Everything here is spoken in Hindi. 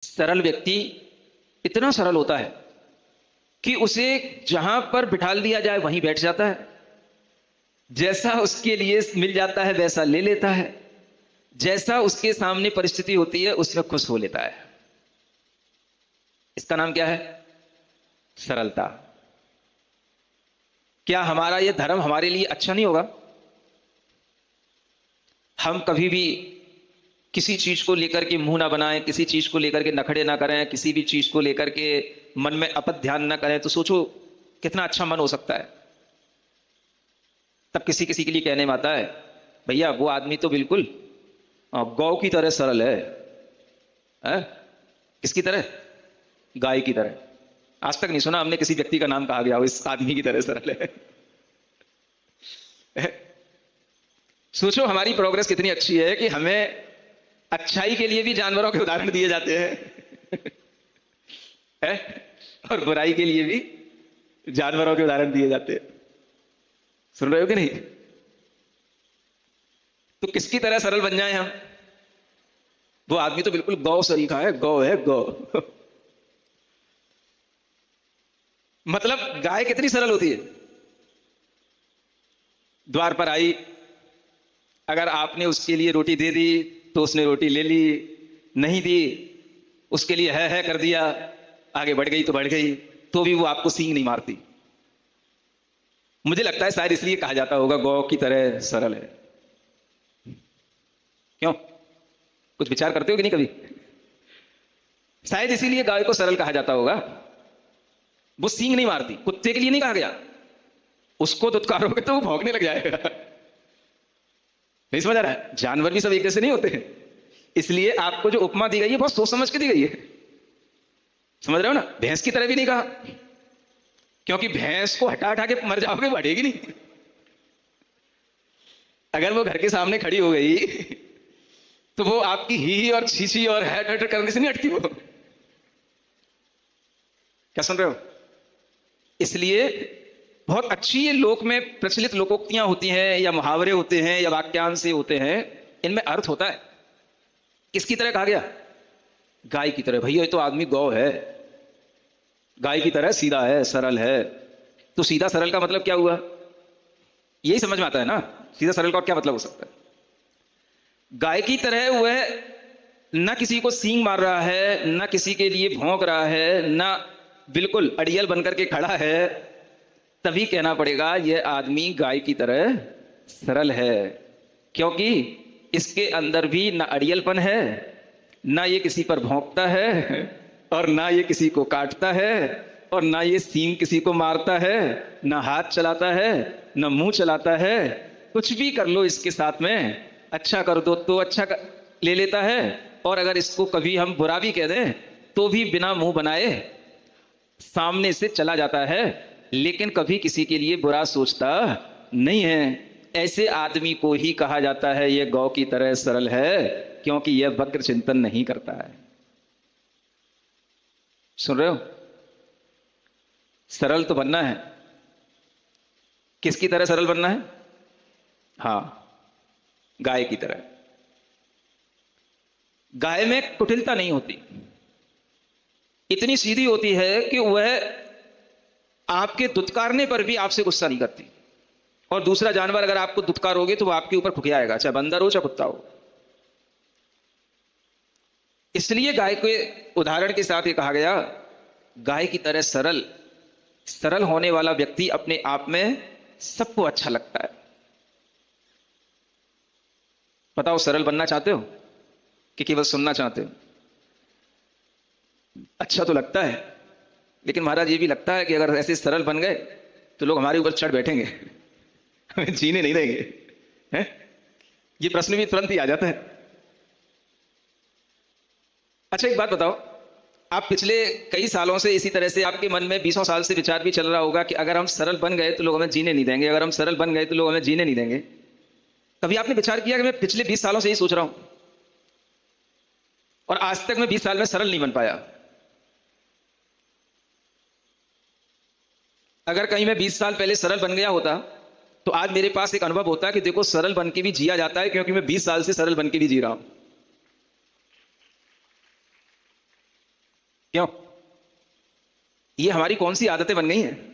सरल व्यक्ति इतना सरल होता है कि उसे जहां पर बिठा दिया जाए वहीं बैठ जाता है, जैसा उसके लिए मिल जाता है वैसा ले लेता है, जैसा उसके सामने परिस्थिति होती है उसमें खुश हो लेता है। इसका नाम क्या है? सरलता। क्या हमारा यह धर्म हमारे लिए अच्छा नहीं होगा? हम कभी भी किसी चीज को लेकर के मुंह ना बनाएं, किसी चीज को लेकर के नखड़े ना करें, किसी भी चीज को लेकर के मन में अपत ध्यान ना करें, तो सोचो कितना अच्छा मन हो सकता है। तब किसी किसी के लिए कहने में आता है, भैया वो आदमी तो बिल्कुल गौ की तरह सरल है? किसकी तरह? गाय की तरह। आज तक नहीं सुना हमने किसी व्यक्ति का नाम कहा गया हो इस आदमी की तरह सरल है। सोचो हमारी प्रोग्रेस कितनी अच्छी है कि हमें अच्छाई के लिए भी जानवरों के उदाहरण दिए जाते हैं और बुराई के लिए भी जानवरों के उदाहरण दिए जाते हैं। सुन रहे हो कि नहीं? तो किसकी तरह सरल बन जाए हम? वो आदमी तो बिल्कुल गौ सरीखा है, गौ है गौ। मतलब गाय कितनी सरल होती है। द्वार पर आई, अगर आपने उसके लिए रोटी दे दी तो उसने रोटी ले ली, नहीं दी उसके लिए है कर दिया, आगे बढ़ गई तो बढ़ गई, तो भी वो आपको सींग नहीं मारती। मुझे लगता है शायद इसलिए कहा जाता होगा गौ की तरह सरल है। क्यों? कुछ विचार करते हो कि नहीं कभी? शायद इसीलिए गाय को सरल कहा जाता होगा। वो सींग नहीं मारती। कुत्ते के लिए नहीं कहा गया, उसको दुत्कारोगे तो वो भौंकने लग जाएगा। नहीं समझ आ रहा है? जानवर भी सब एक जैसे नहीं होते हैं, इसलिए आपको जो उपमा दी गई है बहुत सोच समझ के दी गई है। समझ रहे हो ना? भैंस की तरह भी नहीं कहा, क्योंकि भैंस को हटा हटा के मर जाओगे, बढ़ेगी नहीं। अगर वो घर के सामने खड़ी हो गई तो वो आपकी ही और छीछी और हैट करने से नहीं हटती वो। क्या सुन रहे हो? इसलिए बहुत अच्छी ये लोक में प्रचलित लोकोक्तियां होती हैं, या मुहावरे होते हैं, या वाक्यांश से होते हैं, इनमें अर्थ होता है। किसकी तरह कहा गया? गाय की तरह। भैया ये तो आदमी गौ है, गाय की तरह सीधा है, सरल है। तो सीधा सरल का मतलब क्या हुआ? यही समझ में आता है ना, सीधा सरल का क्या मतलब हो सकता है? गाय की तरह वह ना किसी को सींग मार रहा है, ना किसी के लिए भौंक रहा है, ना बिल्कुल अड़ियल बनकर के खड़ा है, तभी कहना पड़ेगा यह आदमी गाय की तरह सरल है, क्योंकि इसके अंदर भी ना अड़ियलपन है, ना ये किसी पर भौंकता है, और ना ये किसी को काटता है, और ना ये सींग किसी को मारता है, ना हाथ चलाता है, ना मुंह चलाता है। कुछ भी कर लो इसके साथ में, अच्छा कर दो तो अच्छा ले लेता है, और अगर इसको कभी हम बुरा भी कह दें तो भी बिना मुंह बनाए सामने से चला जाता है, लेकिन कभी किसी के लिए बुरा सोचता नहीं है। ऐसे आदमी को ही कहा जाता है यह गौ की तरह सरल है, क्योंकि यह वक्र चिंतन नहीं करता है। सुन रहे हो? सरल तो बनना है। किसकी तरह सरल बनना है? हां, गाय की तरह। गाय में कुटिलता नहीं होती, इतनी सीधी होती है कि वह आपके दुत्कारने पर भी आपसे गुस्सा नहीं करती। और दूसरा जानवर अगर आपको दुत्कारोगे तो वो आपके ऊपर फुकियाएगा, चाहे बंदर हो चाहे कुत्ता हो। इसलिए गाय के उदाहरण के साथ ये कहा गया, गाय की तरह सरल। सरल होने वाला व्यक्ति अपने आप में सबको अच्छा लगता है। बताओ, सरल बनना चाहते हो कि केवल सुनना चाहते हो? अच्छा तो लगता है, लेकिन महाराज ये भी लगता है कि अगर ऐसे सरल बन गए तो लोग हमारे ऊपर चढ़ बैठेंगे, हमें जीने नहीं देंगे, हैं? ये प्रश्न भी तुरंत ही आ जाता है। अच्छा एक बात बताओ, आप पिछले कई सालों से इसी तरह से आपके मन में 20 साल से विचार भी चल रहा होगा कि अगर हम सरल बन गए तो लोग हमें जीने नहीं देंगे, अगर हम सरल बन गए तो लोग हमें जीने नहीं देंगे। कभी आपने विचार किया कि मैं पिछले 20 सालों से यही सोच रहा हूं और आज तक मैं 20 साल में सरल नहीं बन पाया? अगर कहीं मैं 20 साल पहले सरल बन गया होता तो आज मेरे पास एक अनुभव होता कि देखो सरल बन के भी जिया जाता है, क्योंकि मैं 20 साल से सरल बन के भी जी रहा हूं। क्यों? ये हमारी कौन सी आदतें बन गई हैं?